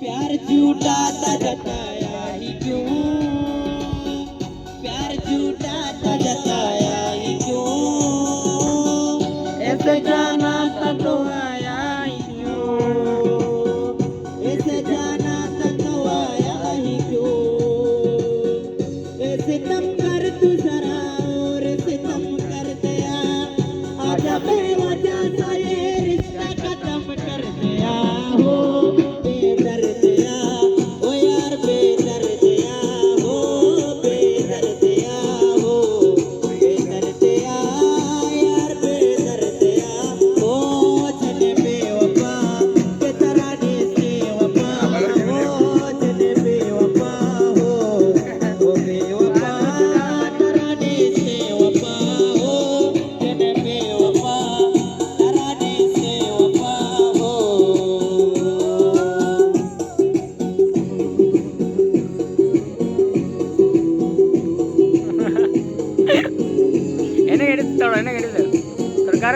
प्यार झूठा था जताया ही क्यों, प्यार झूठा था जताया ही क्यों, ऐसे जाना था तो आया ही क्यों, ऐसे जाना था तो आया ही क्यों, ऐसे तम कर तू जरा और सितम कर दिया, आजा बेवजह सा ये रिश्ता खत्म कर दिया हो, बेदर्दिया ओ यार बेदर्दिया हो, बेदर्दिया हो, बेदर्दिया यार बेदर्दिया हो, चले बेवफा के तराने से वफा हो, चले बेवफा हो, ओ बेवफा तराने से वफा हो, चले बेवफा तराने से वफा हो. என்ன எடுத்து என்ன எடுத்து सरकार